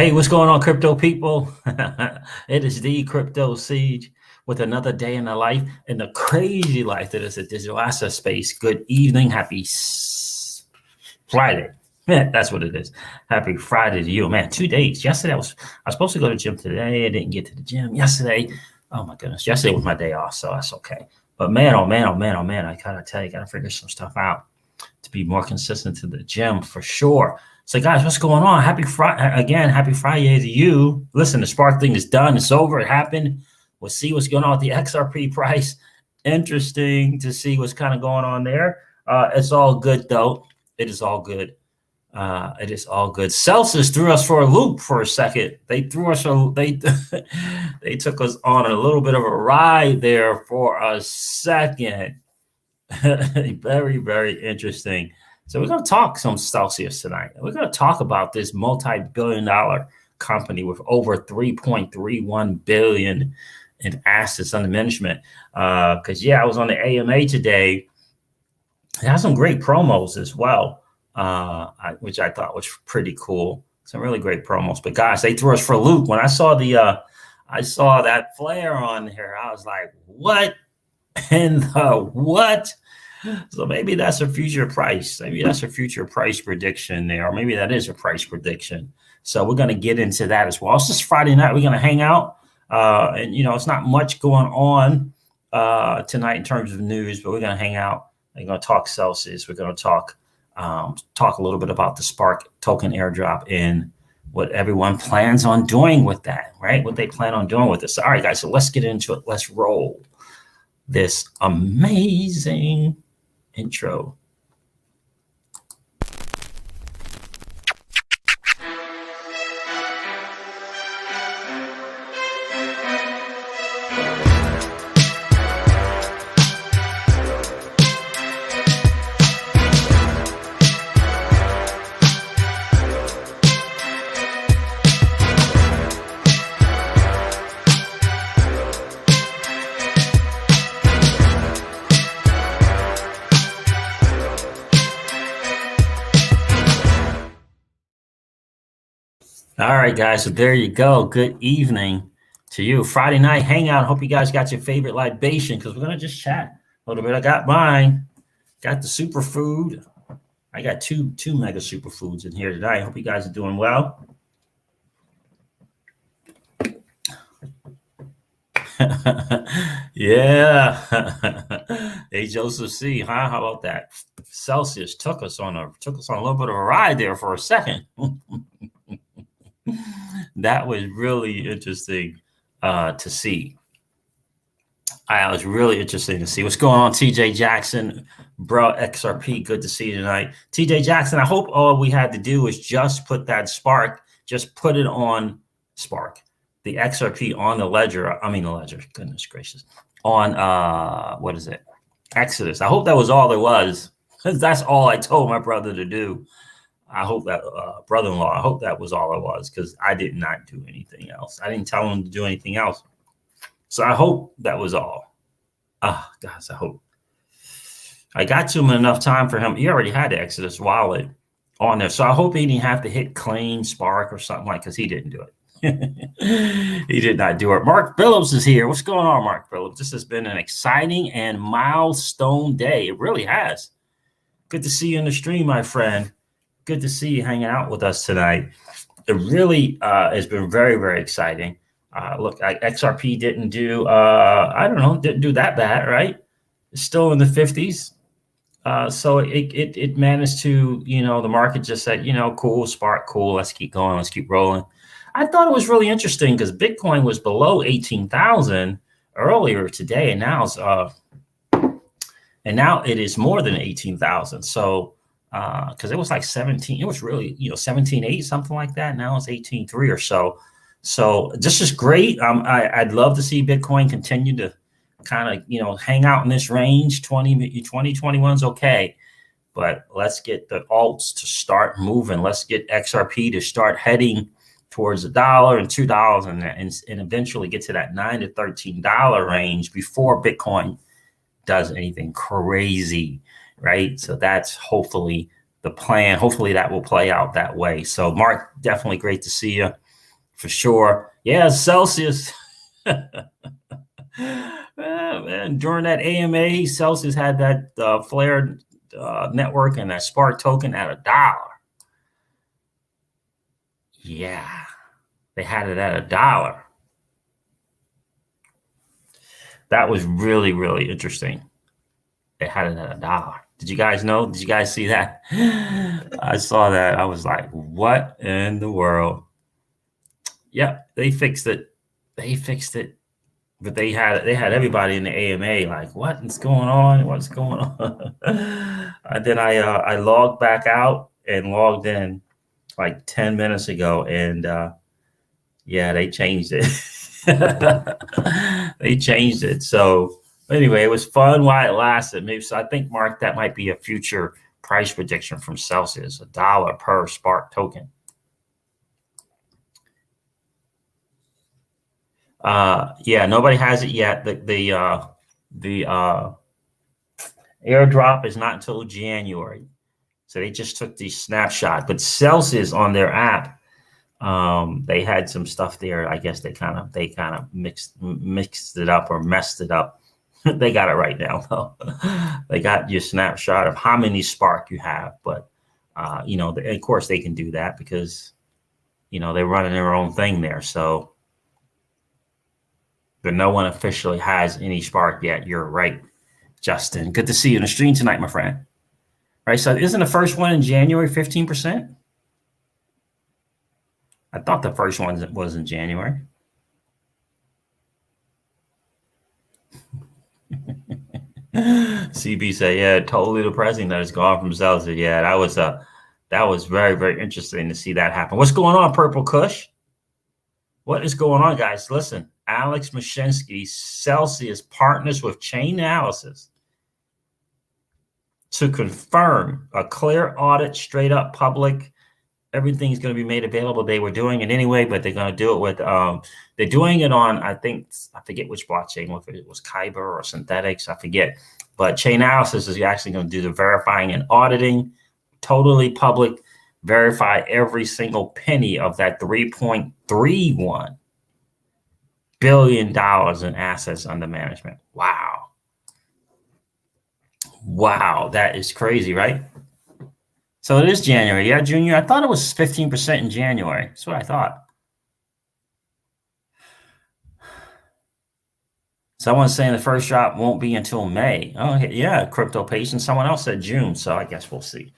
Hey, what's going on, crypto people? It is the Crypto Ceej with another day in the life, in the crazy life that is a digital asset space. Good evening. Happy Friday. Yeah, that's what it is. Happy Friday to you, man. 2 days. Yesterday I was supposed to go to the gym today. I didn't get to the gym yesterday. Oh my goodness. Yesterday was my day off, so that's okay. But man, oh man, oh man, oh man, I gotta tell you, gotta figure some stuff out to be more consistent to the gym for sure. So guys, what's going on? Happy Friday again. Happy Friday to you. Listen, the Spark thing is done. It's over. It happened. We'll see what's going on with the XRP price. Interesting to see what's kind of going on there. It's all good though. It is all good. It is all good. Celsius threw us for a loop for a second. They threw us. They took us on a little bit of a ride there for a second. Very, very interesting. So we're going to talk some Celsius tonight. We're going to talk about this multi-billion-dollar company with over 3.31 billion in assets under management. Because I was on the AMA today. It has some great promos as well, which I thought was pretty cool. Some really great promos. But guys, they threw us for a loop. When I saw that flare on here, I was like, what in the what? So maybe that's a future price. Maybe that's a future price prediction there, or maybe that is a price prediction. So we're going to get into that as well. It's just Friday night. We're going to hang out. And, it's not much going on tonight in terms of news, but we're going to hang out. We're going to talk Celsius. We're going to talk a little bit about the Spark token airdrop and what everyone plans on doing with that, right? What they plan on doing with this. All right, guys, so let's get into it. Let's roll this amazing intro. All right, guys, so there you go. Good evening to you. Friday night hangout. Hope you guys got your favorite libation because we're going to just chat a little bit. I got mine. Got the superfood. I got two mega superfoods in here today. I hope you guys are doing well. Yeah. Hey, Joseph C. Huh? How about that? Celsius took us on a little bit of a ride there for a second. That was really interesting to see. It was really interesting to see what's going on. TJ Jackson, bro, XRP, good to see you tonight. TJ Jackson, I hope all we had to do was just put that Spark, just put it on Spark, the XRP on the ledger. Goodness gracious. On, what is it? Exodus. I hope that was all there was, because that's all I told my brother to do. I hope that brother-in-law, I hope that was all it was, because I did not do anything else. I didn't tell him to do anything else. So I hope that was all. Guys, I hope. I got to him enough time for him. He already had the Exodus wallet on there. So I hope he didn't have to hit claim Spark or something like, because he didn't do it. He did not do it. Mark Phillips is here. What's going on, Mark Phillips? This has been an exciting and milestone day. It really has. Good to see you in the stream, my friend. Good to see you hanging out with us tonight. It really has been very, very exciting. Look, XRP didn't do that bad, right? It's still in the 50s. So it managed to, the market just said, cool, Spark, cool, let's keep going, let's keep rolling. I thought it was really interesting because Bitcoin was below 18,000 earlier today, and now it is more than 18,000. So because it was like 17, it was really 17.8, something like that. Now it's 18.3 or so. So this is great. I'd love to see Bitcoin continue to kind of hang out in this range. 2021 is okay, but let's get the alts to start moving. Let's get XRP to start heading towards $1 and $2 and eventually get to that $9 to $13 range before Bitcoin does anything crazy, right? So that's hopefully the plan. Hopefully that will play out that way. So Mark, definitely great to see you. for sure. Yeah, Celsius. Man, during that AMA, Celsius had that Flare network and that Spark token at $1. Yeah, they had it at $1. That was really, really interesting. They had it at $1. Did you guys know? Did you guys see that? I saw that. I was like, what in the world? Yeah, they fixed it. They fixed it. But they had everybody in the AMA like, what is going on? What's going on? And then I logged back out and logged in like 10 minutes ago, and yeah, they changed it. They changed it. So anyway, it was fun while it lasted. Maybe so. I think, Mark, that might be a future price prediction from Celsius: $1 per Spark token. Yeah, nobody has it yet. The airdrop is not until January, so they just took the snapshot. But Celsius on their app, they had some stuff there. I guess they kind of mixed it up or messed it up. They got it right now though. They got your snapshot of how many Spark you have, but you know, of course they can do that because you know they're running their own thing there. So, but no one officially has any Spark yet. You're right, Justin. Good to see you in the stream tonight, my friend. Right. So isn't the first one in January 15%? I thought the first one was in January. CB said, yeah, totally depressing that it's gone from Celsius. Yeah, that was very, very interesting to see that happen. What's going on, Purple Kush? What is going on, guys? Listen, Alex Mashinsky, Celsius partners with Chainalysis to confirm a clear audit, straight up public. Everything's going to be made available. They were doing it anyway, but they're going to do it with, they're doing it on, I forget which blockchain, if it was Kyber or Synthetics, I forget. But Chainalysis is actually going to do the verifying and auditing, totally public, verify every single penny of that $3.31 billion in assets under management. Wow. Wow, that is crazy, right? So it is January. Yeah, Junior. I thought it was 15% in January. That's what I thought. Someone's saying the first drop won't be until May. Oh, yeah, crypto patient. Someone else said June. So I guess we'll see.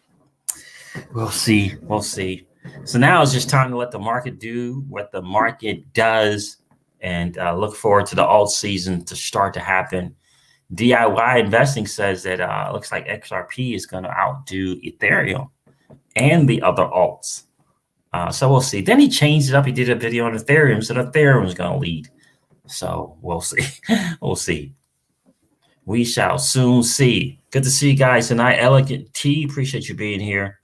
We'll see. We'll see. So now it's just time to let the market do what the market does and look forward to the alt season to start to happen. DIY investing says that it looks like XRP is going to outdo Ethereum and the other alts. So we'll see. Then he changed it up. He did a video on Ethereum, so Ethereum is going to lead. So we'll see. We'll see. We shall soon see. Good to see you guys tonight. Elegant T, appreciate you being here.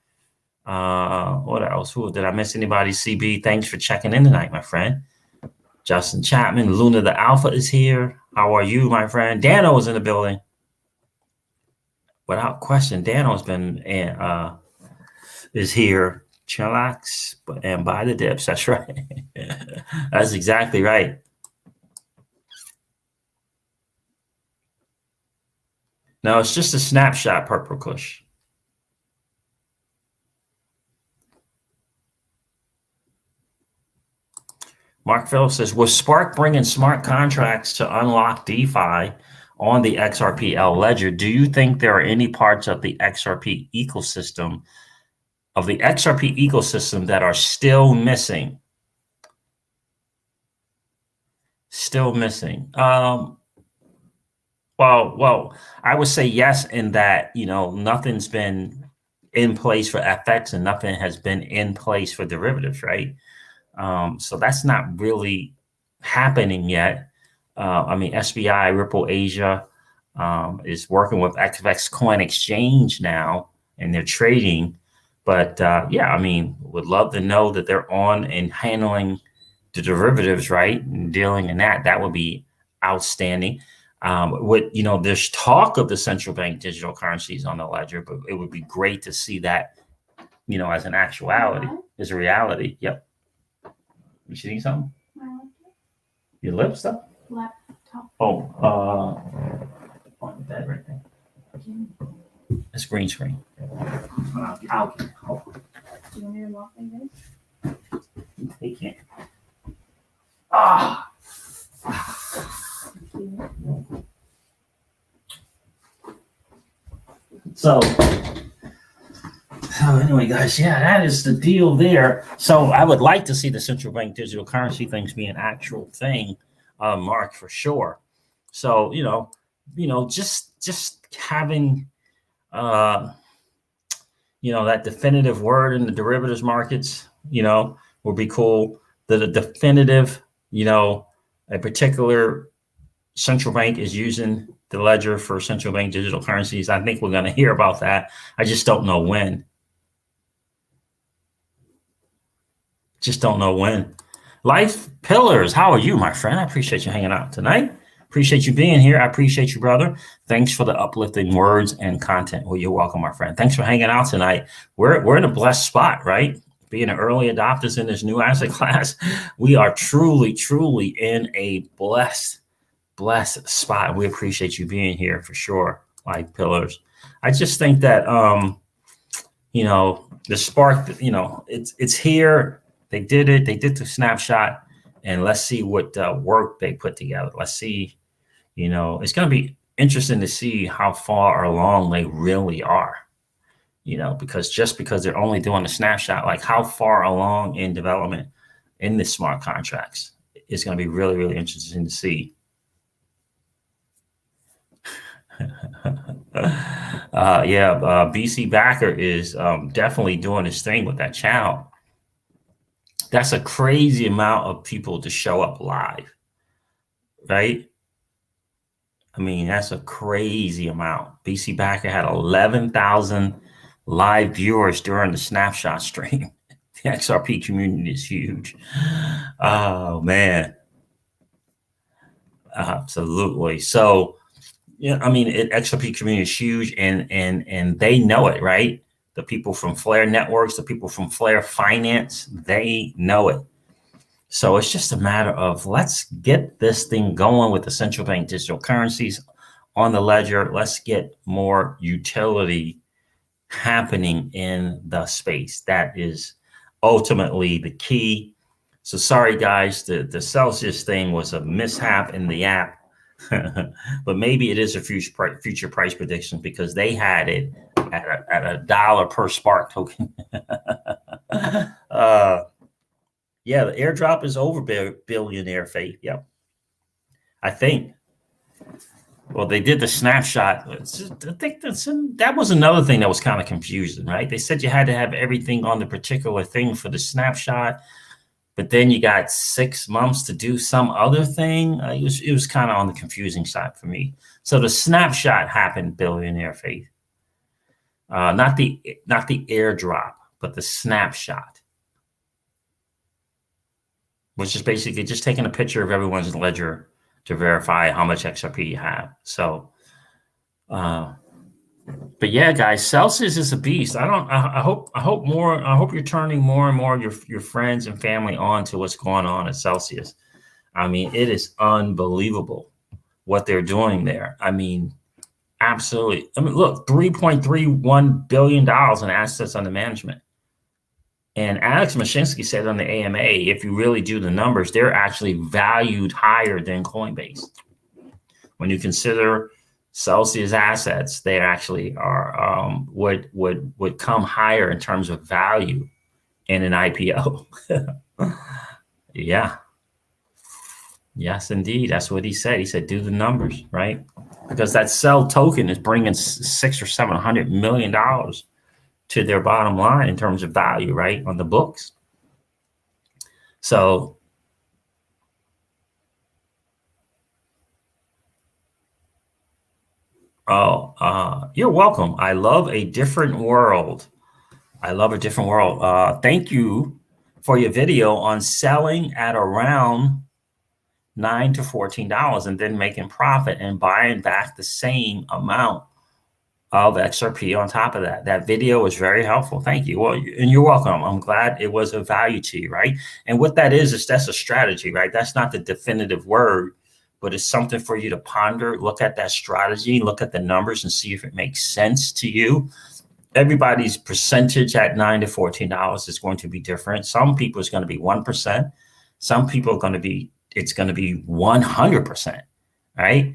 What else? Who did I miss? Anybody? CB, thanks for checking in tonight, my friend. Justin Chapman, Luna the Alpha is here. How are you, my friend? Dano is in the building. Without question, Dano's been is here. Chillax and buy the dips. That's right. That's exactly right. No, it's just a snapshot, Purple Kush. Mark Phillips says, was Spark bringing smart contracts to unlock DeFi on the XRPL ledger? Do you think there are any parts of the XRP ecosystem that are still missing? Still missing. Well, I would say yes, in that, you know, nothing's been in place for FX and nothing has been in place for derivatives, right? So that's not really happening yet. I mean, SBI, Ripple Asia is working with FX Coin Exchange now, and they're trading. But yeah, I mean, would love to know that they're on and handling the derivatives, right? And dealing in that. That would be outstanding. You know, there's talk of the central bank digital currencies on the ledger, but it would be great to see that, you know, as an actuality, as a reality. Yep. You see something? Your lips stuff? Laptop. Oh, on the bed right there. It's green screen. I'll do you want me to walk like this? He can't. Ah! So anyway, guys, yeah, that is the deal there. So I would like to see the central bank digital currency things be an actual thing, Mark, for sure. So, just having, that definitive word in the derivatives markets, would be cool. The definitive, a particular central bank is using the ledger for central bank digital currencies. I think we're going to hear about that. I just don't know when. Life Pillars, how are you, my friend? I appreciate you hanging out tonight. Appreciate you being here. I appreciate you, brother. Thanks for the uplifting words and content. Well, you're welcome, my friend. Thanks for hanging out tonight. We're in a blessed spot, right? Being an early adopters in this new asset class, we are truly, truly in a blessed spot. We appreciate you being here for sure, Life Pillars. I just think that, the spark, it's here. They did it. They did the snapshot, and let's see what work they put together. Let's see, it's going to be interesting to see how far along they really are, because they're only doing a snapshot, like how far along in development in the smart contracts, it's going to be really, really interesting to see. BC Backer is definitely doing his thing with that channel. That's a crazy amount of people to show up live, right? I mean, that's a crazy amount. BC Backer had 11,000 live viewers during the snapshot stream. The XRP community is huge. Oh, man. Absolutely. So, XRP community is huge, and they know it, right? The people from Flare Networks, the people from Flare Finance, they know it. So it's just a matter of let's get this thing going with the central bank digital currencies on the ledger. Let's get more utility happening in the space. That is ultimately the key. So sorry, guys, the Celsius thing was a mishap in the app. But maybe it is a future price prediction because they had it at $1 per Spark token. The airdrop is over billionaire faith. Yep. I think. Well, they did the snapshot. I think that was another thing that was kind of confusing, right? They said you had to have everything on the particular thing for the snapshot, but then you got 6 months to do some other thing. It was kind of on the confusing side for me. So the snapshot happened, billionaire faith. Not the airdrop, but the snapshot, which is basically just taking a picture of everyone's ledger to verify how much XRP you have. So, but yeah, guys, Celsius is a beast. I hope you're turning more and more of your friends and family on to what's going on at Celsius. I mean, it is unbelievable what they're doing there. I mean, absolutely. I mean, look, $3.31 billion in assets under management. And Alex Mashinsky said on the AMA, if you really do the numbers, they're actually valued higher than Coinbase. When you consider Celsius assets, they actually are would come higher in terms of value in an IPO. Yeah. Yes, indeed. That's what he said. He said, do the numbers, right? Because that Cell token is bringing $600 or $700 million to their bottom line in terms of value, right, on the books. So, you're welcome. I love a different world. Thank you for your video on selling at around $9 to $14 and then making profit and buying back the same amount. of XRP on top of that. That video was very helpful. Thank you. Well, and you're welcome. I'm glad it was of value to you, right? And what that is that's a strategy, right? That's not the definitive word, but it's something for you to ponder, look at that strategy, look at the numbers and see if it makes sense to you. Everybody's percentage at $9 to $14 is going to be different. Some people it's going to be 1%. Some people are going to be, it's going to be 100%, right?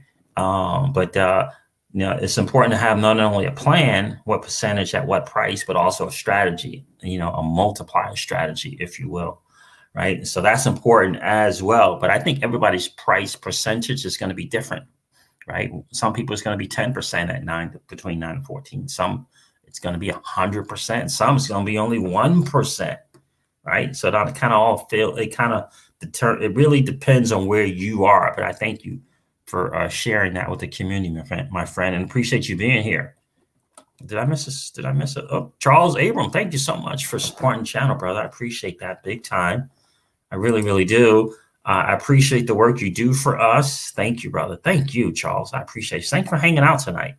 You know, it's important to have not only a plan, what percentage at what price, but also a strategy, you know, a multiplier strategy, if you will, right? So that's important as well. But I think everybody's price percentage is going to be different, right? Some people it's going to be 10% at between 9 and 14. Some it's going to be 100%. Some it's going to be only 1%, right? So that kind of all feel, it really depends on where you are. But I thank you for sharing that with the community, my friend, and appreciate you being here. Did I miss this? Did I miss it? Oh, Charles Abram, thank you so much for supporting the channel, brother. I appreciate that big time. I really, really do. I appreciate the work you do for us. Thank you, brother. Thank you, Charles. I appreciate you. Thanks for hanging out tonight.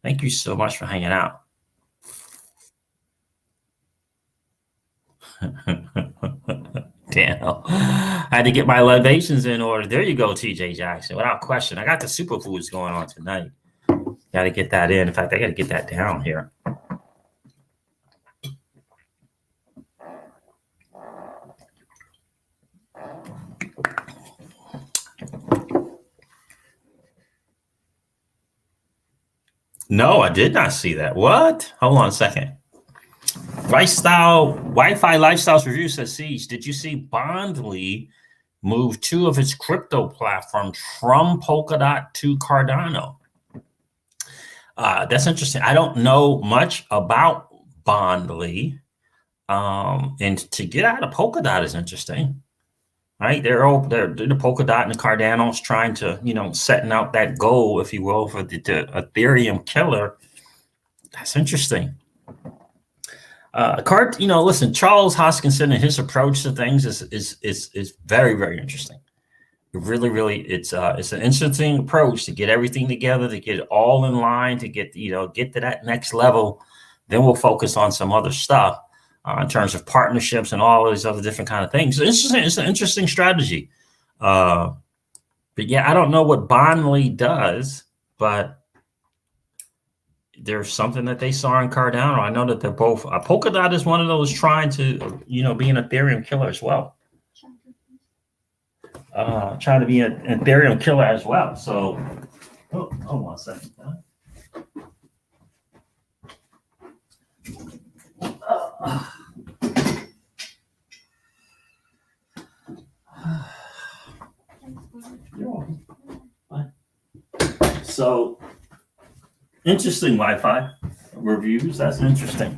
Thank you so much for hanging out. Damn, I had to get my libations in order. There you go, TJ Jackson. Without question, I got the superfoods going on tonight. Got to get that in. In fact, I got to get that down here. No, I did not see that. What? Hold on a second. Wi-Fi Lifestyles Review says, Ceej, did you see Bondly move 2 of its crypto platforms from Polkadot to Cardano? That's interesting. I don't know much about Bondly. And to get out of Polkadot is interesting, right? They're the Polkadot and the Cardano's trying to, you know, setting out that goal, if you will, for the Ethereum killer. That's interesting. You know, listen, Charles Hoskinson and his approach to things is very, very interesting. It really, it's an interesting approach to get everything together, to get it all in line, to get to that next level. Then we'll focus on some other stuff in terms of partnerships and all these other different kind of things. It's an interesting strategy. But yeah, I don't know what Bondly does, but there's something that they saw in Cardano. I know that they're both. Polkadot is one of those trying to, you know, be an Ethereum killer as well. Trying to be an Ethereum killer as well. So, hold on a second. So, interesting Wi-Fi reviews. That's interesting.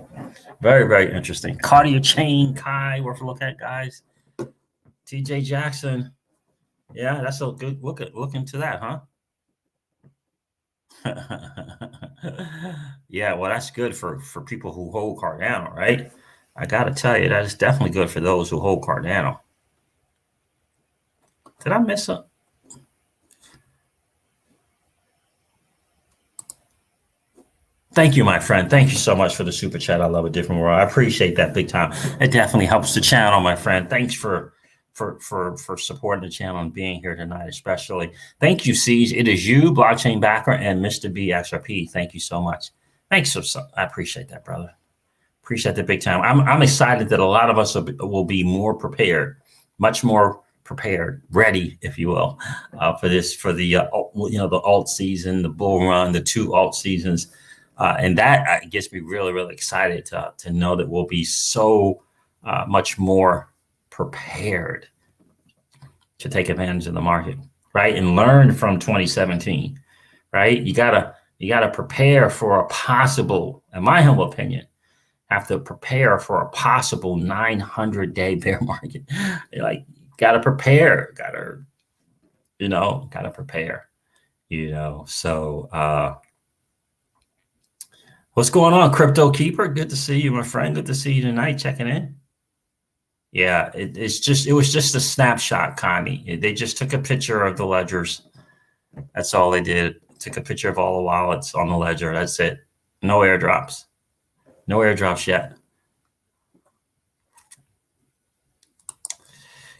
Very, very interesting. Cardio chain, Kai, worth a look at, guys. TJ Jackson. Yeah, that's a good look into that, huh? Yeah, well, that's good for people who hold Cardano, right? I gotta tell you, that is definitely good for those who hold Cardano. Did I miss it? Thank you, my friend. Thank you so much for the super chat. I love a different world. I appreciate that big time. It definitely helps the channel, my friend. Thanks for supporting the channel and being here tonight, especially. Thank you, Ceej. It is you, blockchain backer, and Mr. B XRP. Thank you so much. Thanks. I appreciate that, brother. Appreciate the big time. I'm excited that a lot of us will be more prepared, much more prepared, ready, if you will, for the alt season, the bull run, the 2 alt seasons. And that gets me really, really excited to know that we'll be so much more prepared to take advantage of the market, right? And learn from 2017, right? You gotta prepare for a possible, in my humble opinion, have to prepare for a possible 900-day bear market. Like, gotta prepare, gotta prepare, so what's going on, Crypto Keeper? Good to see you, my friend. Good to see you tonight, checking in. Yeah, it was just a snapshot, Connie. They just took a picture of the ledgers. That's all they did. Took a picture of all the wallets on the ledger. That's it. No airdrops. No airdrops yet.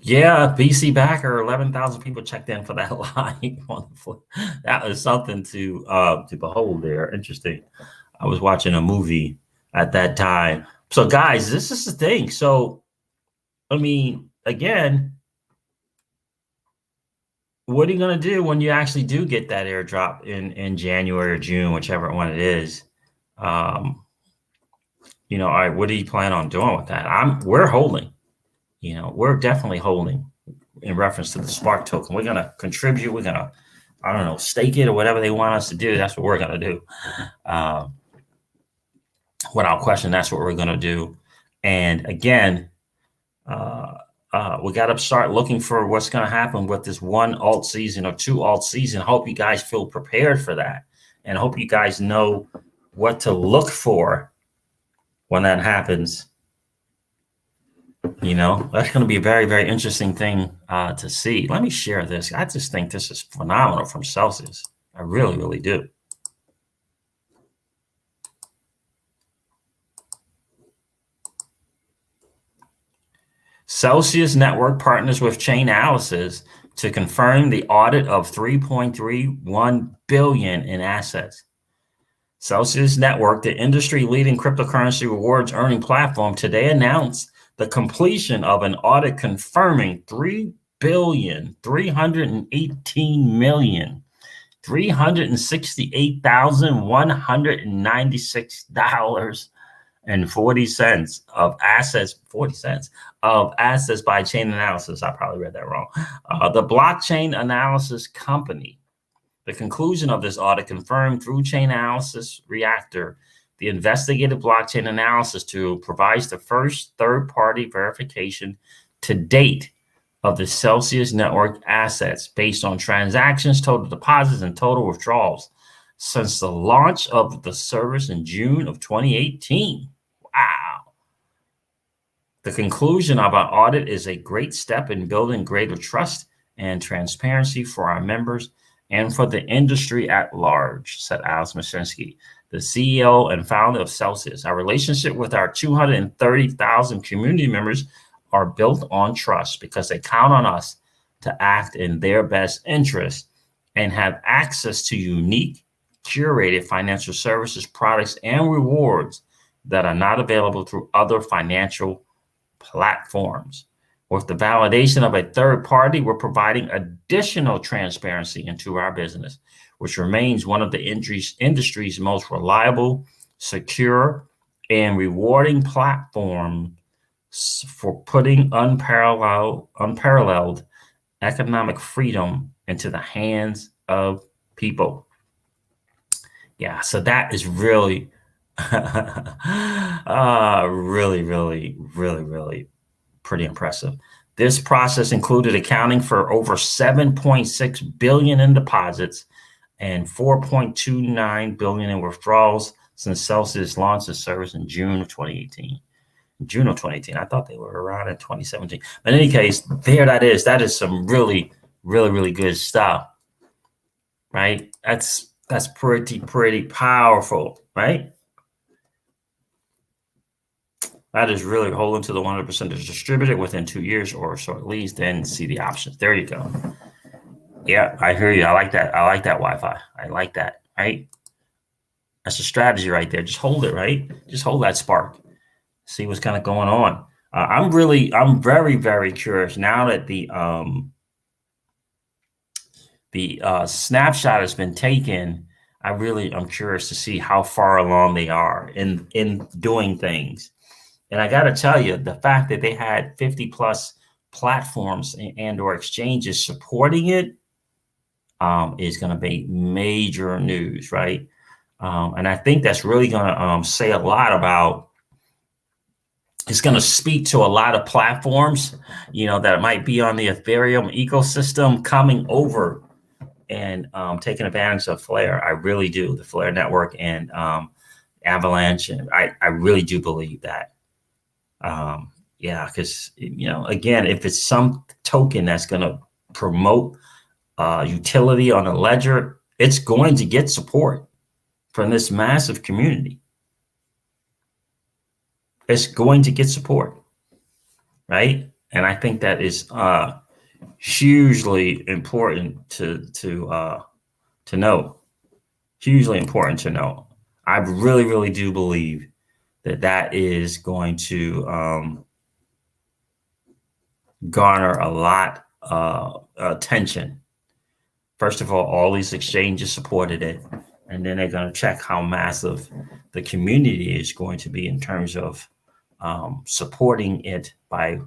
Yeah, BC backer, 11,000 people checked in for that live. That was something to behold there. Interesting. I was watching a movie at that time. So guys, this is the thing. So, I mean, again, what are you going to do when you actually do get that airdrop in January or June, whichever one it is? You know, all right, what do you plan on doing with that? We're holding, you know, we're definitely holding in reference to the Spark token. We're going to contribute. We're going to, I don't know, stake it or whatever they want us to do. That's what we're going to do. Without question, that's what we're going to do. And again, we got to start looking for what's going to happen with this one alt season or two alt season. Hope you guys feel prepared for that, and hope you guys know what to look for when that happens. You know, that's going to be a very, very interesting thing to see. Let me share this. I just think this is phenomenal from Celsius. I really, really do. Celsius Network partners with Chainalysis to confirm the audit of $3.31 billion in assets. Celsius Network, the industry-leading cryptocurrency rewards earning platform, today announced the completion of an audit confirming $3,318,196.40 of assets, 40 cents of assets by Chainalysis. I probably read that wrong. The blockchain analysis company. The conclusion of this audit confirmed through Chainalysis Reactor, the investigative blockchain analysis tool provides the first third-party verification to date of the Celsius network assets based on transactions, total deposits, and total withdrawals since the launch of the service in June of 2018. Wow. The conclusion of our audit is a great step in building greater trust and transparency for our members and for the industry at large, said Alex Mashinsky, the CEO and founder of Celsius. Our relationship with our 230,000 community members are built on trust because they count on us to act in their best interest and have access to unique, curated financial services, products, and rewards that are not available through other financial platforms. With the validation of a third party, we're providing additional transparency into our business, which remains one of the industry's most reliable, secure, and rewarding platforms for putting unparalleled economic freedom into the hands of people. Yeah, so that is really, really pretty impressive. This process included accounting for over $7.6 billion in deposits and $4.29 billion in withdrawals since Celsius launched the service in June of 2018. June of 2018. I thought they were around in 2017. But in any case, there that is. That is some really good stuff, right? That's pretty powerful, right? That is really holding to the 100% is distributed within 2 years or so at least, then see the options. There you go. Yeah, I hear you. I like that. I like that Wi-Fi. I like that, right? That's a strategy right there. Just hold it, right? Just hold that spark. See what's kind of going on. I'm very curious now that the snapshot has been taken. I'm curious to see how far along they are in doing things. And I got to tell you, the fact that they had 50 plus platforms and or exchanges supporting it is going to be major news, right? And I think that's really going to say a lot about. It's going to speak to a lot of platforms, you know, that might be on the Ethereum ecosystem coming over and taking advantage of Flare. I really do. The Flare network and Avalanche. And I really do believe that. Yeah, because, you know, again, if it's some token that's going to promote utility on a ledger, It's going to get support from this massive community. It's going to get support, right? And I think that is hugely important to know. Hugely important to know. I really, really do believe that is going to garner a lot of attention. First of all these exchanges supported it, and then they're going to check how massive the community is going to be in terms of supporting it by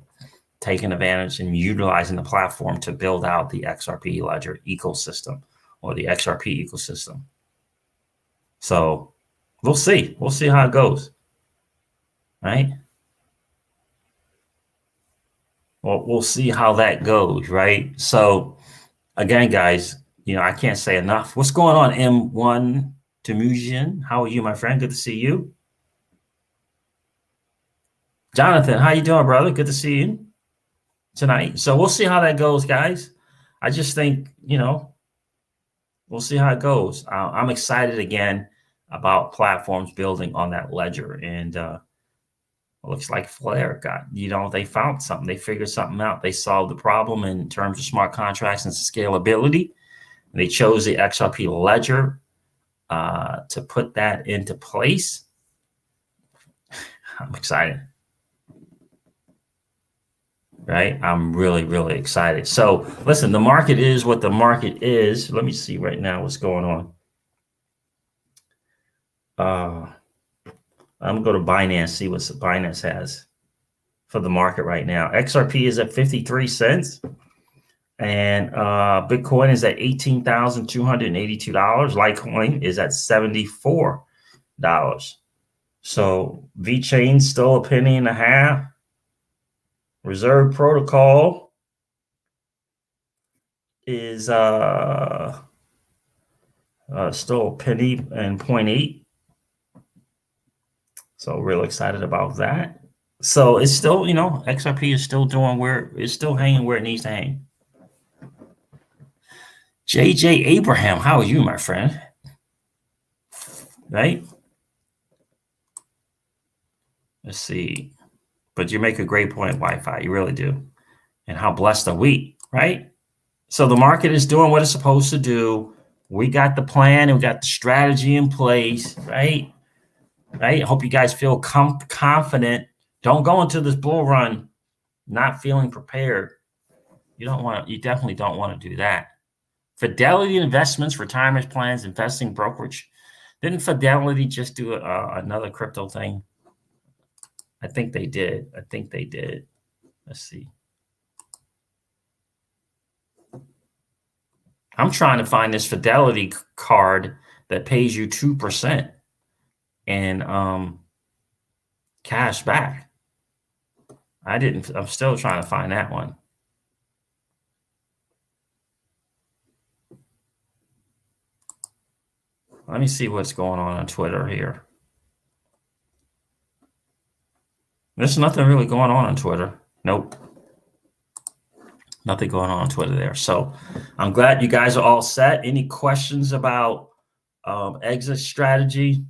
taking advantage and utilizing the platform to build out the XRP ledger ecosystem or the XRP ecosystem. So we'll see. We'll see how it goes, right? Well, we'll see how that goes, right? So again, guys, I can't say enough. What's going on, M1 Temujin? How are you, my friend? Good to see you. Jonathan, how you doing, brother? Good to see you tonight. So we'll see how that goes, guys. I just think, we'll see how it goes. I'm excited again about platforms building on that ledger. And it looks like Flare got, they found something. They figured something out. They solved the problem in terms of smart contracts and scalability. And they chose the XRP ledger to put that into place. I'm excited. Right? I'm really, really excited. So listen, the market is what the market is. Let me see right now what's going on. I'm going to go to Binance, see what Binance has for the market right now. XRP is at 53 cents. And Bitcoin is at $18,282. Litecoin is at $74. So VeChain still $0.015. Reserve Protocol is still $0.018. So real excited about that. So it's still, XRP is still doing it's still hanging where it needs to hang. JJ Abraham, how are you, my friend? Right? Let's see. But you make a great point, Wi-Fi. You really do. And how blessed are we, right? So the market is doing what it's supposed to do. We got the plan and we got the strategy in place, right? Right? I hope you guys feel confident. Don't go into this bull run not feeling prepared. You definitely don't want to do that. Fidelity Investments, retirement plans, investing brokerage. Didn't Fidelity just do another crypto thing? I think they did. Let's see. I'm trying to find this Fidelity card that pays you 2% and cash back. I'm still trying to find that one. Let me see what's going on Twitter here. There's nothing really going on Twitter. Nope. Nothing going on Twitter there. So I'm glad you guys are all set. Any questions about exit strategy?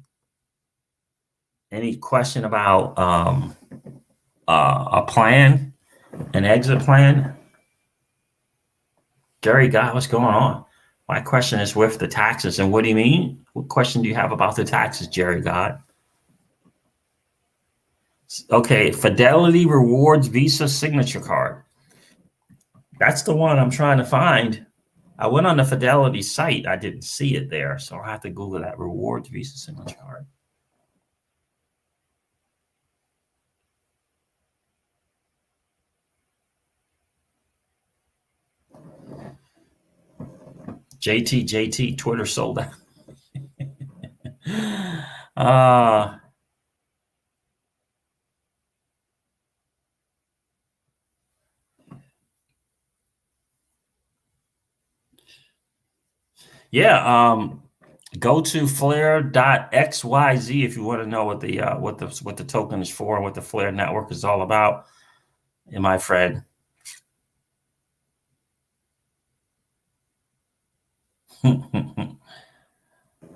Any question about a plan, an exit plan? Gary God, what's going on? My question is with the taxes. And what do you mean? What question do you have about the taxes, Jerry God? Okay, Fidelity Rewards Visa Signature Card. That's the one I'm trying to find. I went on the Fidelity site. I didn't see it there. So I have to Google that Rewards Visa Signature Card. JT, Twitter sold out. Yeah, go to flare.xyz if you want to know what the token is for and what the Flare network is all about. And my friend.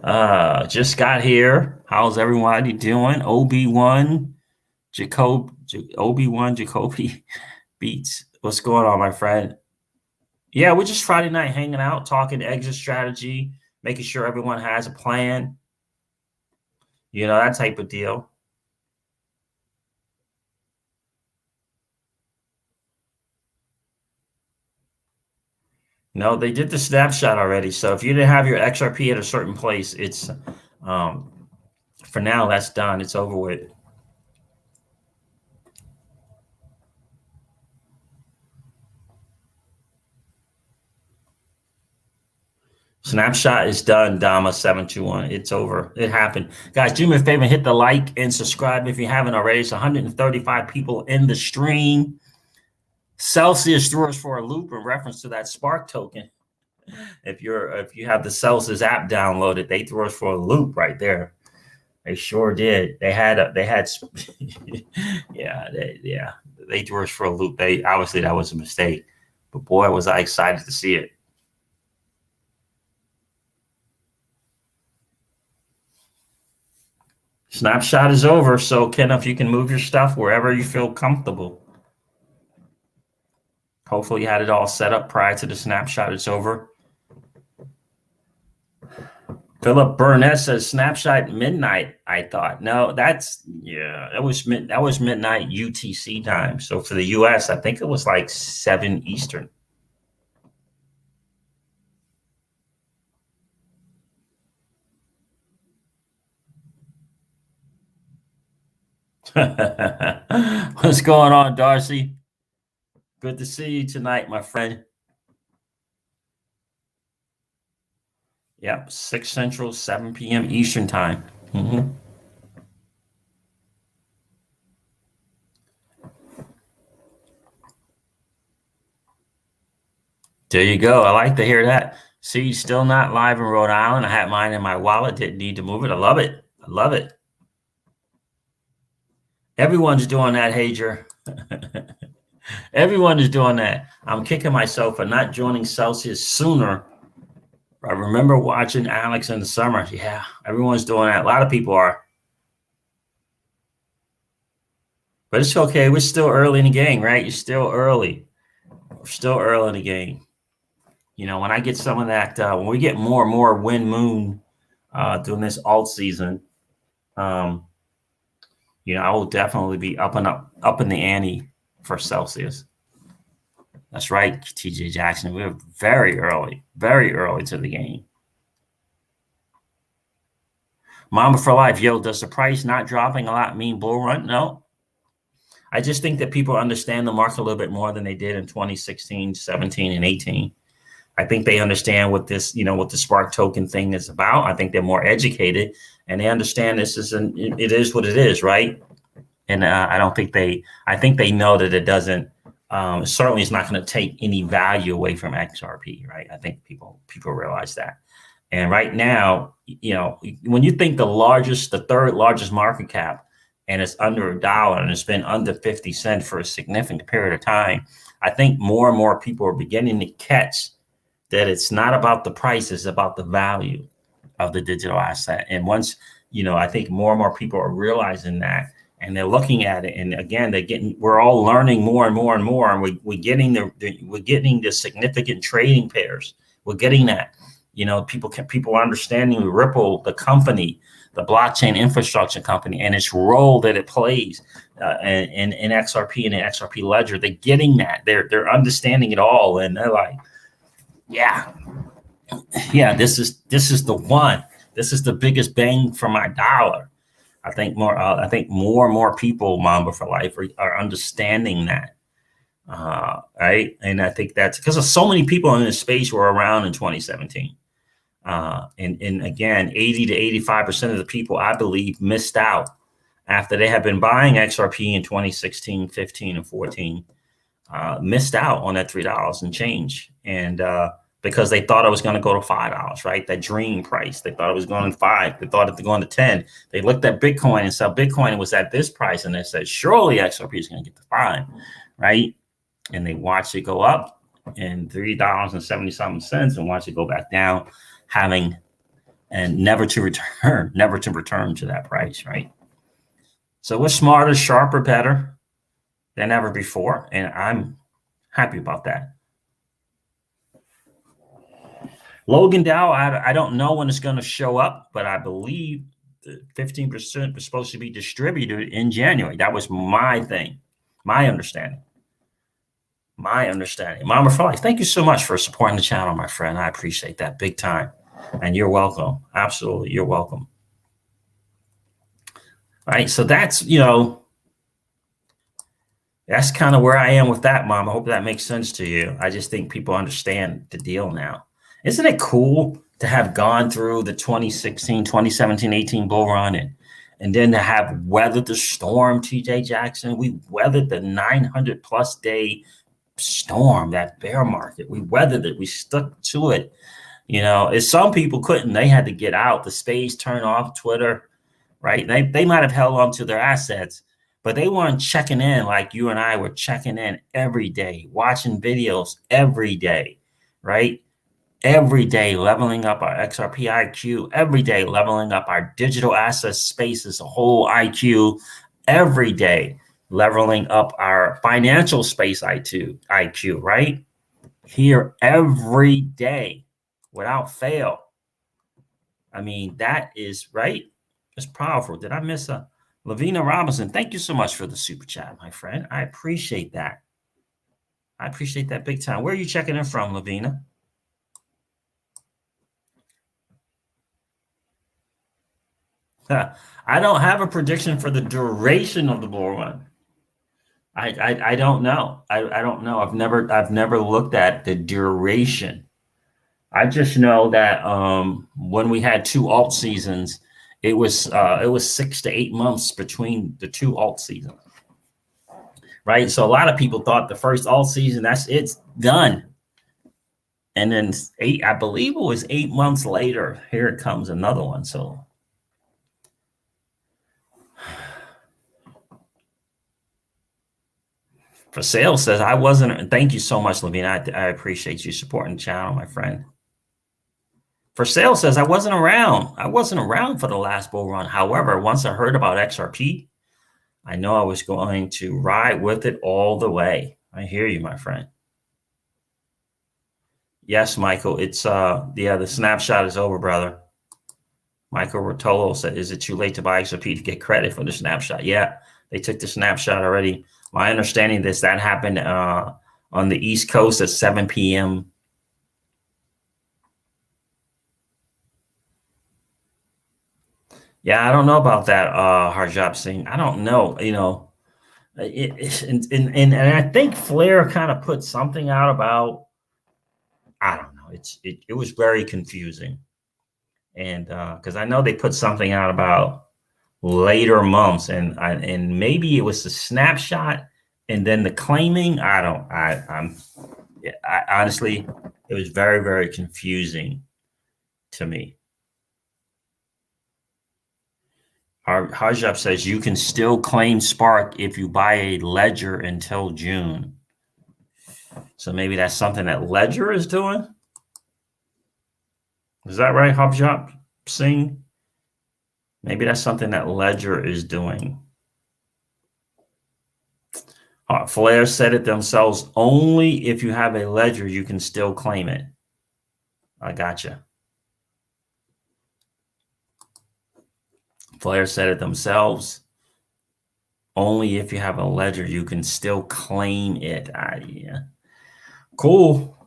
Just got here. How's everybody doing? OB1, OB1, Jacoby Beats. What's going on, my friend? Yeah, we're just Friday night hanging out, talking exit strategy, making sure everyone has a plan. You know, that type of deal. No, they did the snapshot already. So if you didn't have your XRP at a certain place, it's for now, that's done. It's over with. Snapshot is done, Dama721. It's over. It happened. Guys, do me a favor, hit the like and subscribe if you haven't already. It's 135 people in the stream. Celsius threw us for a loop in reference to that Spark token. If you have the Celsius app downloaded, they threw us for a loop right there. They sure did. They had yeah, they threw us for a loop. They obviously that was a mistake, but boy, was I excited to see it. Snapshot is over. So Ken, if you can move your stuff wherever you feel comfortable. Hopefully you had it all set up prior to the snapshot. It's over. Philip Burnett says snapshot midnight. I thought no, that was midnight UTC time. So for the US, I think it was like 7 Eastern. What's going on, Darcy? Good to see you tonight, my friend. Yep, 6 Central, 7 p.m. Eastern time. Mm-hmm. There you go. I like to hear that. See, still not live in Rhode Island. I had mine in my wallet. Didn't need to move it. I love it. I love it. Everyone's doing that, Hager. Everyone is doing that. I'm kicking myself for not joining Celsius sooner. I remember watching Alex in the summer. Yeah, everyone's doing that. A lot of people are. But it's okay. We're still early in the game, right? You're still early. We're still early in the game. You know, when I get some of that, when we get more and more wind moon during this alt season, you know, I will definitely be up in the ante for Celsius. That's right, TJ Jackson. We're very early to the game. Mamba for life. Yo, does the price not dropping a lot mean bull run? No. I just think that people understand the market a little bit more than they did in 2016, 17, and 18. I think they understand what this, you know, what the Spark token thing is about. I think they're more educated and they understand this is it is what it is, right? And I think they know that it doesn't, certainly it's not going to take any value away from XRP, right? I think people realize that. And right now, you know, when you think the third largest market cap, and it's under $1 and it's been under 50 cents for a significant period of time, I think more and more people are beginning to catch that it's not about the price, it's about the value of the digital asset. And once, you know, I think more and more people are realizing that and they're looking at it. And again, we're all learning more and more and more. And we're getting the significant trading pairs. We're getting that. You know, people are understanding Ripple, the company, the blockchain infrastructure company, and its role that it plays in XRP and the XRP ledger. They're getting that. They're understanding it all, and they're like, yeah, this is the one. This is the biggest bang for my dollar. I think more and more people, Mamba for life, are understanding that. Right, and I think that's because of so many people in this space were around in 2017. And again, 80 to 85% of the people, I believe, missed out after they had been buying XRP in 2016, 15, and 14, missed out on that $3 and change. And because they thought it was going to go to $5, right? That dream price. They thought it was going to 5. They thought it was going to 10. They looked at Bitcoin and saw Bitcoin was at this price, and they said, surely XRP is going to get to 5, right? And they watched it go up and $3.70 and watch it go back down, having and never to return to that price, right? So we're smarter, sharper, better than ever before, and I'm happy about that. Logan Dow, I don't know when it's going to show up, but I believe the 15% was supposed to be distributed in January. That was my thing, my understanding. Mama for Life, thank you so much for supporting the channel, my friend. I appreciate that big time. And you're welcome. Absolutely, you're welcome. All right, so that's, that's kind of where I am with that, Mom. I hope that makes sense to you. I just think people understand the deal now. Isn't it cool to have gone through the 2016, 2017, 18 bull run and then to have weathered the storm, TJ Jackson? We weathered the 900 plus day storm, that bear market. We weathered it. We stuck to it. If some people couldn't, they had to get out. The space, turn off Twitter, right? They might have held on to their assets, but they weren't checking in like you and I were checking in every day, watching videos every day, right? Every day, leveling up our XRP IQ, every day, leveling up our digital asset space as a whole IQ, every day, leveling up our financial space IQ, right? Here every day without fail. I mean, that is right. It's powerful. Did I miss a Lavina Robinson? Thank you so much for the super chat, my friend. I appreciate that. I appreciate that big time. Where are you checking in from, Lavina? I don't have a prediction for the duration of the bull run. I don't know. I don't know. I've never looked at the duration. I just know that when we had two alt seasons, it was 6 to 8 months between the two alt seasons, right? So a lot of people thought the first alt season, it's done, and then I believe it was 8 months later, here it comes another one. So. For Sale says, I wasn't, thank you so much, Lavina. I appreciate you supporting the channel, my friend. For Sale says, I wasn't around. I wasn't around for the last bull run. However, once I heard about XRP, I know I was going to ride with it all the way. I hear you, my friend. Yes, Michael, it's, the snapshot is over, brother. Michael Rotolo said, is it too late to buy XRP to get credit for the snapshot? Yeah, they took the snapshot already. My understanding is that happened on the East Coast at 7 p.m. Yeah, I don't know about that, Harjab Singh. I don't know, and I think Flair kind of put something out about, I don't know. It was very confusing, and because I know they put something out about later months, and maybe it was the snapshot and then the claiming. I honestly, it was very, very confusing to me. Hajab says you can still claim Spark if you buy a ledger until June. So maybe that's something that Ledger is doing. Is that right, Hajab Singh? Maybe that's something that Ledger is doing. Flair said it themselves. Only if you have a ledger, you can still claim it. I gotcha. Flair said it themselves. Only if you have a ledger, you can still claim it. Yeah. Cool.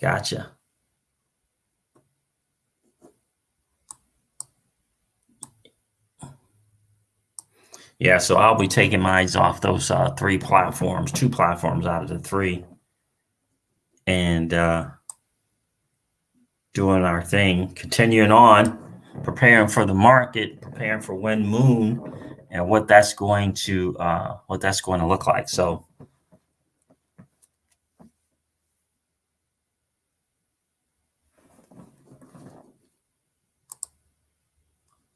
Gotcha. Yeah, so I'll be taking mine off those two platforms out of the three, and doing our thing, continuing on, preparing for the market, preparing for when Moon, and what that's going to look like. So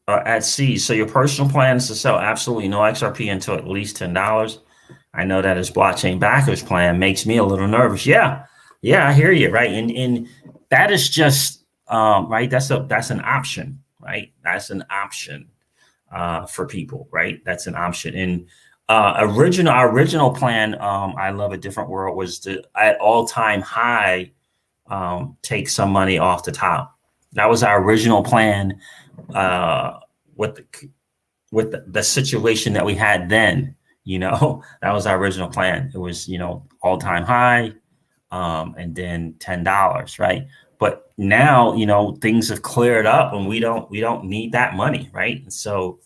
at Ceej, so your personal plan is to sell absolutely no XRP until at least $10. I know that his blockchain backers plan makes me a little nervous. Yeah, I hear you, right? And that is just right. That's an option, right? That's an option for people, right? That's an option. And our original plan, I love a different world, was to at all-time high take some money off the top. That was our original plan with the situation that we had then. That was our original plan. It was all-time high, and then $10, right? But now things have cleared up, and we don't need that money, right? And so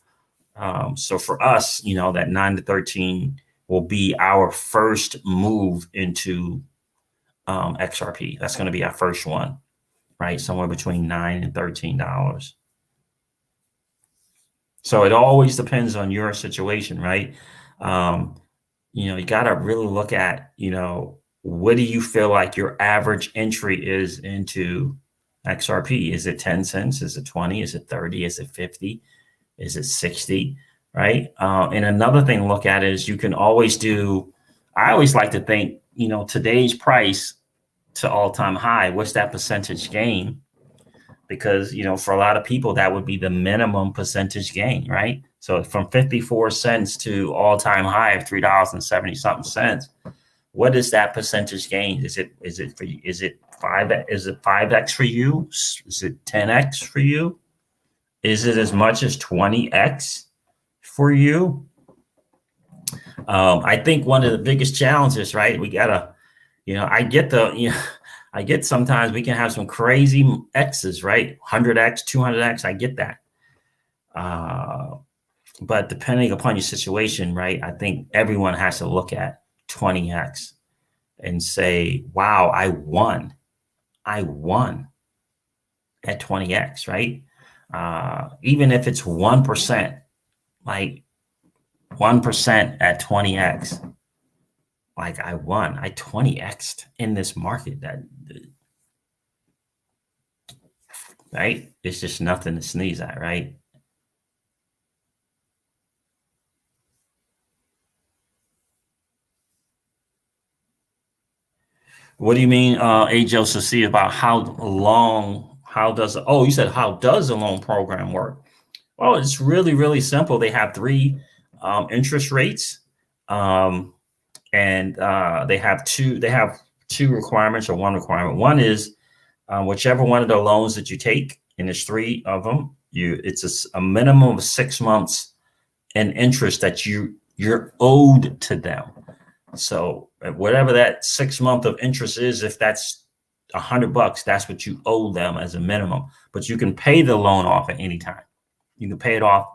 for us, that 9 to 13 will be our first move into XRP. That's going to be our first one, right? Somewhere between $9 and $13. So it always depends on your situation, right? You got to really look at, what do you feel like your average entry is into XRP? Is it 10 cents? Is it 20? Is it 30? Is it 50? Is it 60? Right? And another thing to look at is you can always I always like to think, today's price to all-time high, what's that percentage gain? Because, for a lot of people, that would be the minimum percentage gain, right? So from 54 cents to all-time high of $3.70 something cents, what is that percentage gain? Is it 5x for you? Is it 10x for you? Is it as much as 20x for you? I think one of the biggest challenges, right? We gotta, I get sometimes we can have some crazy X's, right? 100x, 200x. I get that. But depending upon your situation, right? I think everyone has to look at 20x and say, wow, I won at 20x, right? Even if it's 1%, like 1% at 20x, like I won, I 20x'd in this market. Right? It's just nothing to sneeze at, right? What do you mean, Joseph C, about how does the loan program work? Well, it's really, really simple. They have 3 interest rates, and they have two requirements, or one requirement. One is whichever one of the loans that you take, and there's 3 of them, it's a minimum of 6 months in interest that you're owed to them. So whatever that 6 month of interest is, if that's $100, that's what you owe them as a minimum. But you can pay the loan off at any time. You can pay it off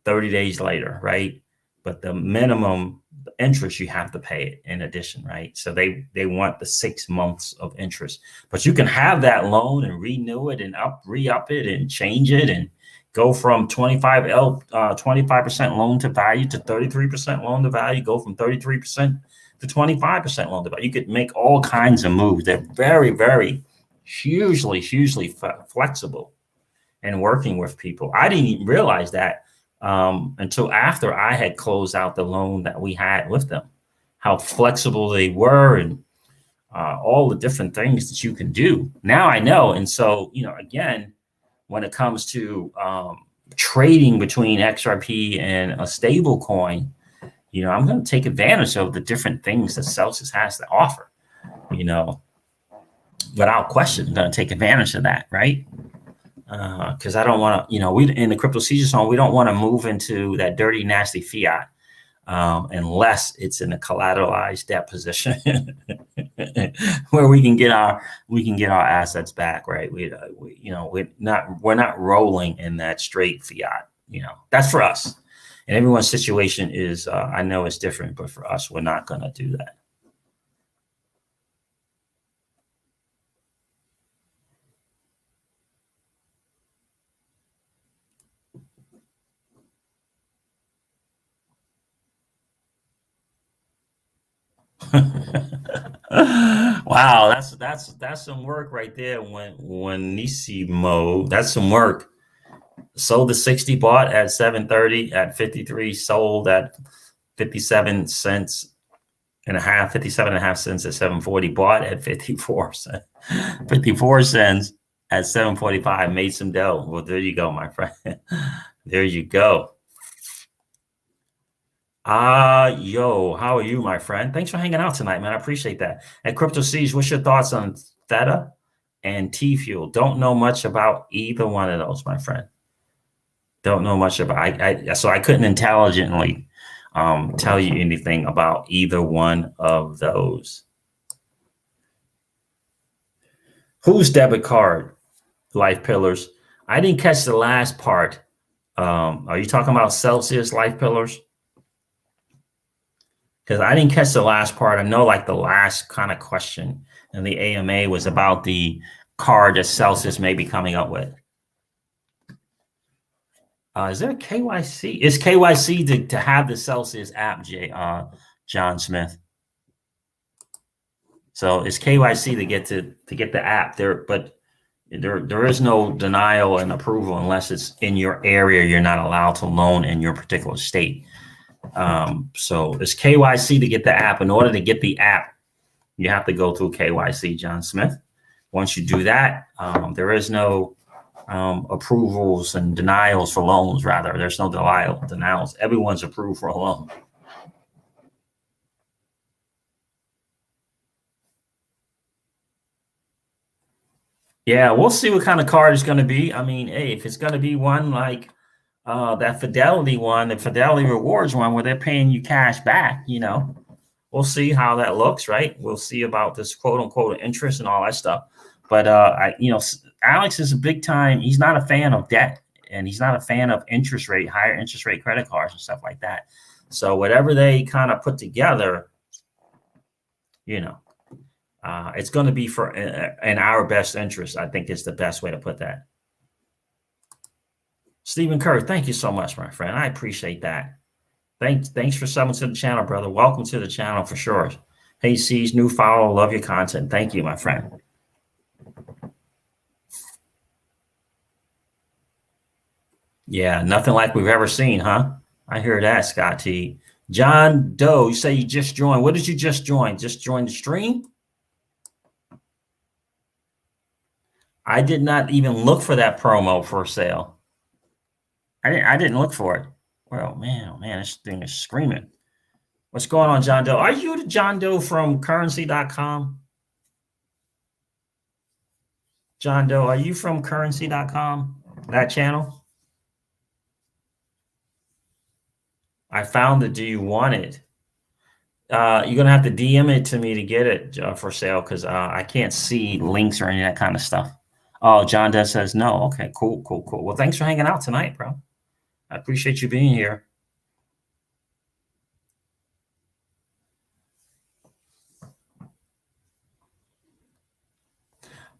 30 days later, right? But the minimum interest, you have to pay it in addition, right? So they want the 6 months of interest. But you can have that loan and renew it and re-up it and change it and go from 25% loan to value to 33% loan to value, go from 33% to 25% loan to value. You could make all kinds of moves. They're very, very hugely flexible in working with people. I didn't even realize that until after I had closed out the loan that we had with them, how flexible they were, and all the different things that you can do. Now I know. And so, again, when it comes to trading between XRP and a stable coin, I'm going to take advantage of the different things that Celsius has to offer, without question. I'm going to take advantage of that, right? Because I don't want to, we in the crypto season zone, we don't want to move into that dirty, nasty fiat unless it's in a collateralized debt position where we can get our assets back, right? We're not rolling in that straight fiat. That's for us, and everyone's situation is I know it's different, but for us, we're not going to do that. Wow, that's some work right there. When Nisimo, that's some work. Sold at 60, bought at 730, at 53, sold at 57 cents, and a half, 57.5 cents at 740. Bought at 54 cents, 54 cents at 745. Made some dough. Well, there you go, my friend. There you go. Yo, how are you, my friend? Thanks for hanging out tonight, man. I appreciate that. And Crypto Ceej, what's your thoughts on Theta and T-Fuel? Don't know much about either one of those, my friend. Don't know much about. So I couldn't intelligently tell you anything about either one of those. Whose debit card? Life Pillars. I didn't catch the last part. Are you talking about Celsius Life Pillars? Because I didn't catch the last part. I know like the last kind of question in the AMA was about the card that Celsius may be coming up with. Is there a KYC? Is KYC to have the Celsius app, John Smith? So it's KYC to get the app there, but there is no denial and approval unless it's in your area. You're not allowed to loan in your particular state. So it's KYC to get the app. In order to get the app, you have to go through KYC, John Smith. Once you do that, there is no approvals and denials for loans. Rather, there's no denials. Everyone's approved for a loan. Yeah, we'll see what kind of card it's going to be. I mean, hey, if it's going to be one like that Fidelity one, the Fidelity Rewards one, where they're paying you cash back, we'll see how that looks, right? We'll see about this quote unquote interest and all that stuff. But Alex is a big time. He's not a fan of debt, and he's not a fan of higher interest rate credit cards and stuff like that. So whatever they kind of put together, it's going to be in our best interest. I think is the best way to put that. Stephen Kerr, thank you so much, my friend. I appreciate that. Thanks for subbing to the channel, brother. Welcome to the channel for sure. Hey, Ceej, new follow. Love your content. Thank you, my friend. Yeah, nothing like we've ever seen, huh? I hear that, Scott T. John Doe, you say you just joined. What did you just join? Just join the stream? I did not even look for that promo for sale. I didn't look for it. Well, man, oh man, this thing is screaming. What's going on, John Doe? Are you the John Doe from currency.com? John Doe, are you from currency.com? That channel? I found it. Do you want it? You're going to have to DM it to me to get it for sale because I can't see links or any of that kind of stuff. Oh, John Doe says no. Okay, cool. Well, thanks for hanging out tonight, bro. I appreciate you being here.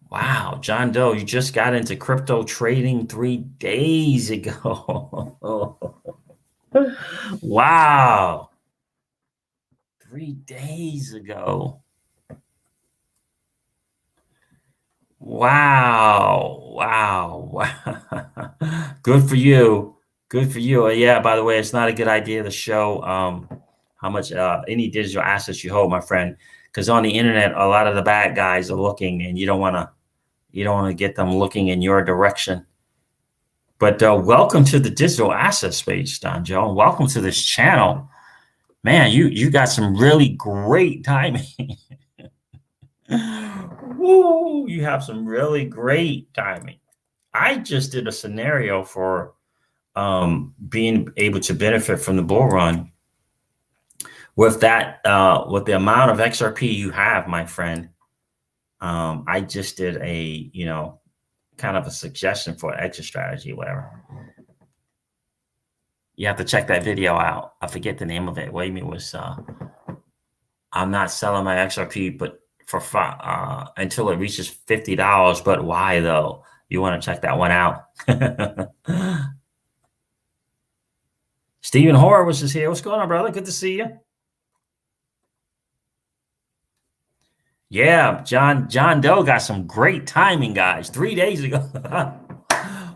Wow, John Doe, you just got into crypto trading 3 days ago. Wow. 3 days ago. Wow. Good for you. Yeah, by the way, it's not a good idea to show how much any digital assets you hold, my friend, because on the internet, a lot of the bad guys are looking, and you don't want to get them looking in your direction. But welcome to the digital asset space, Don Joe. Welcome to this channel. Man, you got some really great timing. Woo, you have some really great timing. I just did a scenario for being able to benefit from the bull run with that, with the amount of XRP you have, my friend. I just did a, kind of a suggestion for an exit strategy, whatever. You have to check that video out. I forget the name of it. What do you mean was, I'm not selling my XRP, but for until it reaches $50. But why though? You want to check that one out. Stephen Horowitz is here. What's going on, brother? Good to see you. Yeah, John Doe got some great timing, guys. 3 days ago.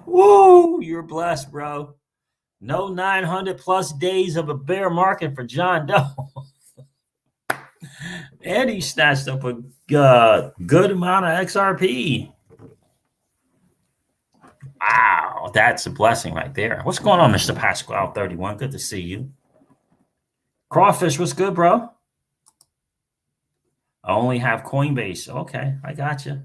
Woo, you're blessed, bro. No 900 plus days of a bear market for John Doe. And he snatched up a good amount of XRP. Wow, that's a blessing right there. What's going on, Mr. Pasquale 31? Good to see you. Crawfish, what's good, bro? I only have Coinbase. Okay, I got you.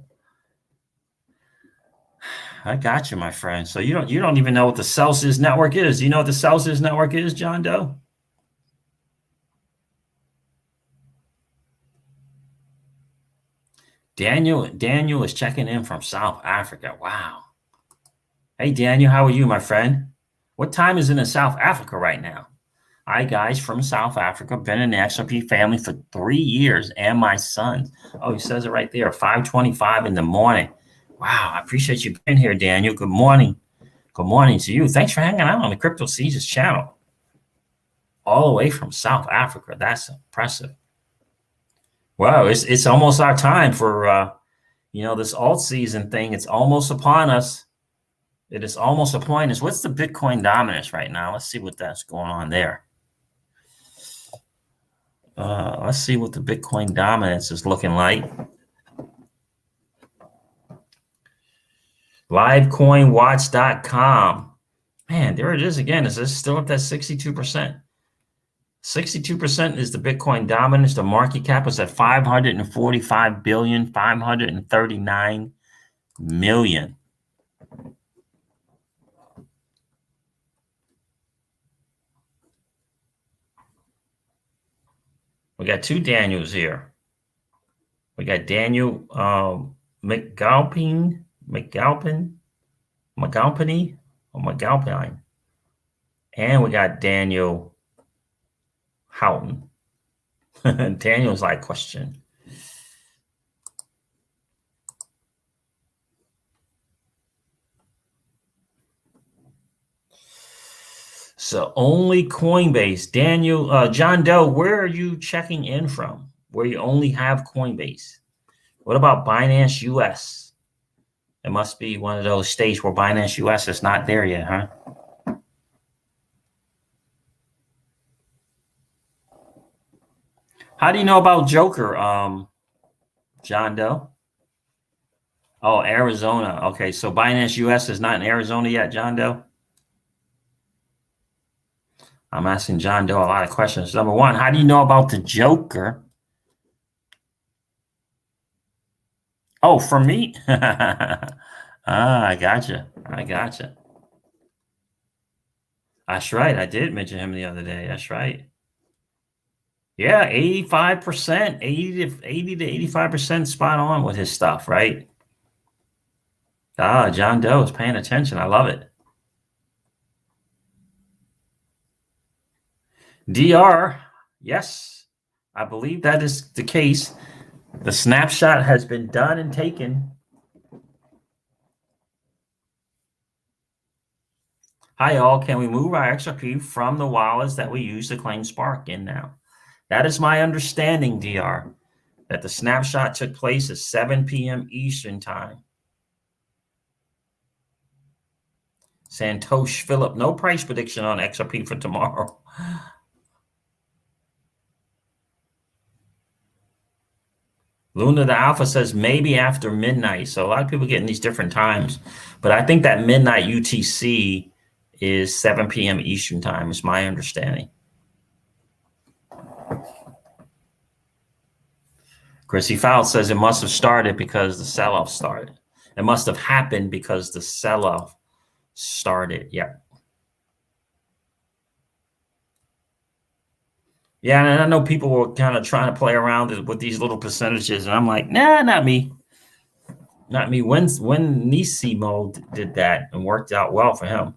I got you, my friend. So you don't even know what the Celsius network is. Do you know what the Celsius network is, John Doe? Daniel is checking in from South Africa. Wow. Hey, Daniel, how are you, my friend? What time is it in South Africa right now? Hi, guys, from South Africa. Been in the XRP family for 3 years, and my sons. Oh, he says it right there, 5:25 in the morning. Wow, I appreciate you being here, Daniel. Good morning. Good morning to you. Thanks for hanging out on the Crypto Ceej's channel. All the way from South Africa. That's impressive. Well, it's almost our time for this alt season thing. It's almost upon us. It is almost upon us. What's the Bitcoin dominance right now? Let's see what that's going on there. Let's see what the Bitcoin dominance is looking like. Livecoinwatch.com. Man, there it is again. Is this still at that 62%? 62% is the Bitcoin dominance. The market cap is at 545 billion, 539 million. We got two Daniels here. We got Daniel McAlpine, and we got Daniel Houghton. Daniel's like question. So only Coinbase. Daniel, John Doe, where are you checking in from? Where you only have Coinbase? What about Binance US? It must be one of those states where Binance US is not there yet, huh? How do you know about Joker, John Doe? Oh, Arizona. Okay, so Binance US is not in Arizona yet, John Doe? I'm asking John Doe a lot of questions. Number one, how do you know about the Joker? Oh, for me? I gotcha. That's right. I did mention him the other day. That's right. Yeah, 85%, 80 to 85% spot on with his stuff, right? John Doe is paying attention. I love it. DR, yes, I believe that is the case. The snapshot has been done and taken. Hi, all. Can we move our XRP from the wallets that we use to claim Spark in now? That is my understanding, DR, that the snapshot took place at 7 p.m. Eastern time. Santosh Philip, no price prediction on XRP for tomorrow. Luna the Alpha says maybe after midnight. So a lot of people getting these different times. But I think that midnight UTC is 7 p.m. Eastern time, is my understanding. Chrissy Fowl says it must have started because the sell-off started. It must have happened because the sell-off started. Yeah. Yeah, and I know people were kind of trying to play around with these little percentages, and I'm like, nah, not me. Not me. When Nisimo did that and worked out well for him.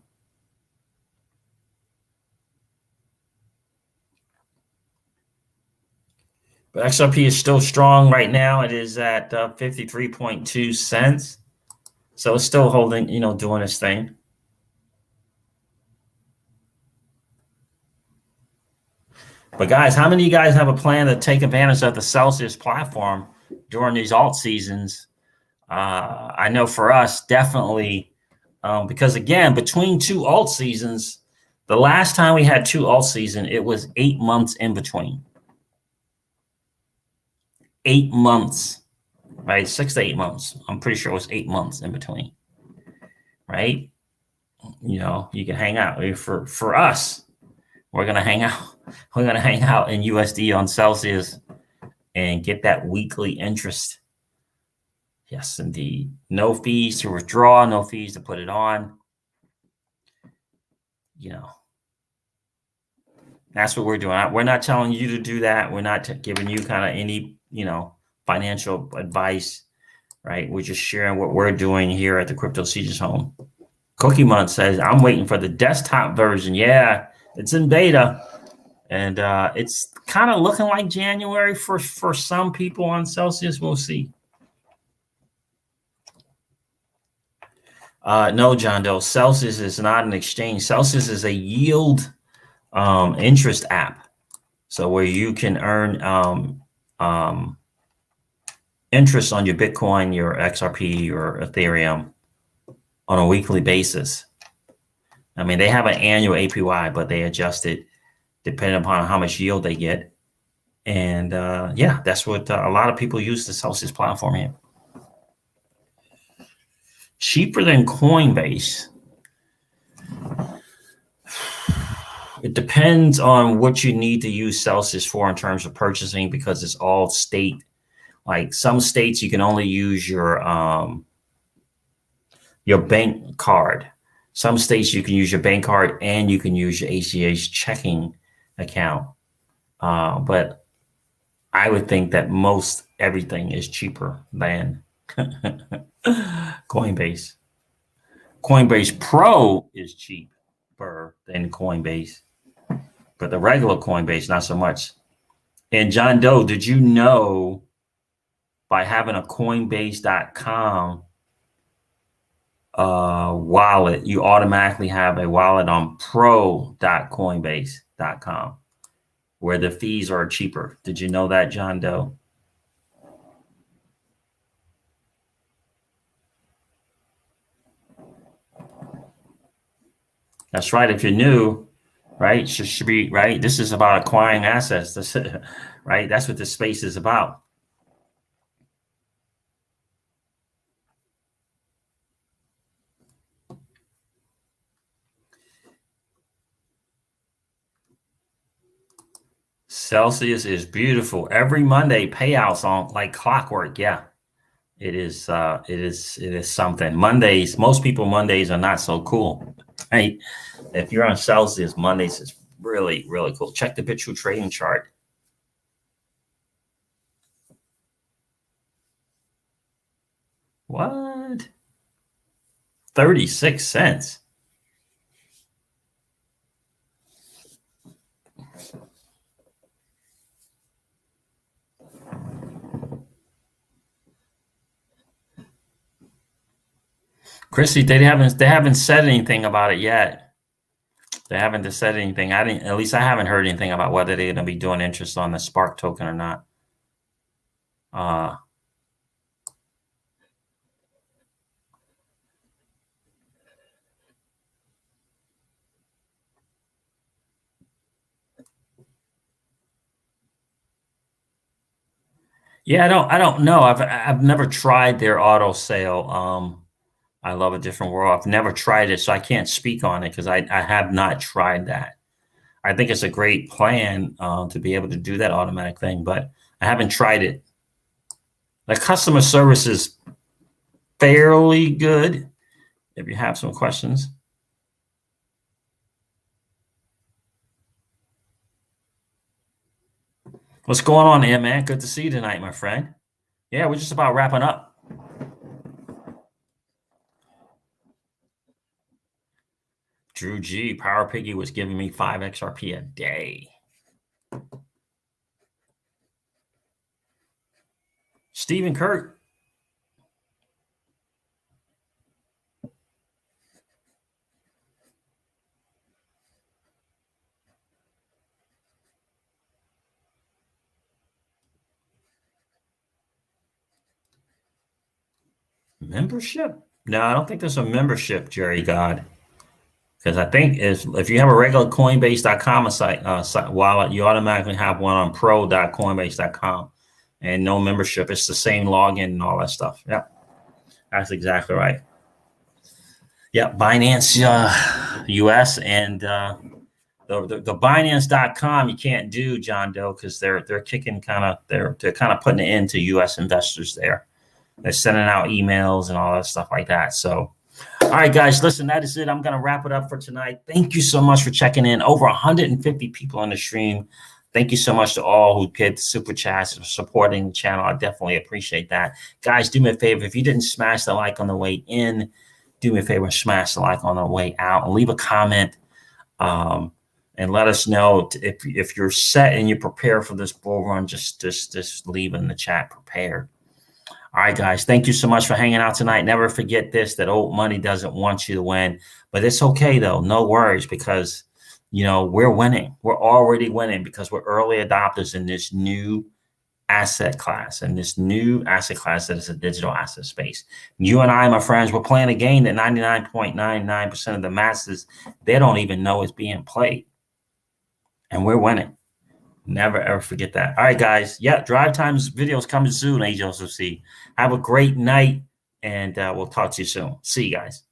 But XRP is still strong right now. It is at 53.2 cents. So it's still holding, doing its thing. But guys, how many of you guys have a plan to take advantage of the Celsius platform during these alt seasons? I know for us, definitely, because again, between two alt seasons, the last time we had two alt season, it was 8 months in between. 8 months, right? 6 to 8 months. I'm pretty sure it was 8 months in between, right? You know, you can hang out. For us, we're gonna hang out. We're gonna hang out in USD on Celsius and get that weekly interest. Yes, indeed. No fees to withdraw, no fees to put it on. You know, that's what we're doing. We're not telling you to do that. We're not giving you kind of any, you know, financial advice, right? We're just sharing what we're doing here at the Crypto Ceej's home. Cookie Munt says, I'm waiting for the desktop version. Yeah, it's in beta. And it's kind of looking like January for some people on Celsius. We'll see. No, John Doe, Celsius is not an exchange. Celsius is a yield interest app. So where you can earn interest on your Bitcoin, your XRP, your Ethereum on a weekly basis. I mean, they have an annual APY, but they adjust it depending upon how much yield they get. And yeah, that's what a lot of people use the Celsius platform here. Cheaper than Coinbase. It depends on what you need to use Celsius for in terms of purchasing, because it's all state. Like some states, you can only use your bank card. Some states you can use your bank card and you can use your ACH checking account. But I would think that most everything is cheaper than Coinbase. Coinbase Pro is cheaper than Coinbase, but the regular Coinbase, not so much. And John Doe, did you know by having a Coinbase.com wallet, you automatically have a wallet on pro.coinbase.com where the fees are cheaper? Did you know that, John Doe? That's right. If you're new, right, should be right. This is about acquiring assets. This, right. That's what this space is about. Celsius is beautiful. Every Monday, payouts on like clockwork. Yeah, it is. It is something. Mondays, most people Mondays are not so cool, right? If you're on Celsius, Mondays is really, really cool. Check the Bitcoin trading chart. What? 36 cents. Chrissy, they haven't said anything about it yet. They haven't said anything. At least I haven't heard anything about whether they're going to be doing interest on the Spark token or not. Yeah, I don't know. I've never tried their auto sale. I love a different world. I've never tried it, so I can't speak on it because I have not tried that. I think it's a great plan to be able to do that automatic thing, but I haven't tried it. The customer service is fairly good. If you have some questions. What's going on there, man? Good to see you tonight, my friend. Yeah, we're just about wrapping up. Drew G, Power Piggy was giving me 5 XRP a day. Stephen Kirk. Membership? No, I don't think there's a membership, Jerry God. Because I think if you have a regular Coinbase.com site wallet, you automatically have one on pro.coinbase.com. and no membership. It's the same login and all that stuff. Yeah, that's exactly right. Yeah, Binance US and the Binance.com you can't do, John Doe, because they're kicking they're kind of putting it into US investors there. They're sending out emails and all that stuff like that. So, all right, guys, listen, that is it. I'm going to wrap it up for tonight. Thank you so much for checking in. Over 150 people on the stream. Thank you so much to all who get super chats and supporting the channel. I definitely appreciate that. Guys, do me a favor. If you didn't smash the like on the way in, do me a favor and smash the like on the way out and leave a comment. And let us know if you're set and you're prepared for this bull run. Just leave in the chat prepared. All right, guys, thank you so much for hanging out tonight. Never forget this, that old money doesn't want you to win. But it's okay, though. No worries, because, you know, we're winning. We're already winning because we're early adopters in this new asset class, that is a digital asset space. You and I, my friends, we're playing a game that 99.99% of the masses, they don't even know is being played. And we're winning. Never, ever forget that. All right, guys. Yeah, Drive Times videos coming soon, Joseph C. Have a great night, and we'll talk to you soon. See you guys.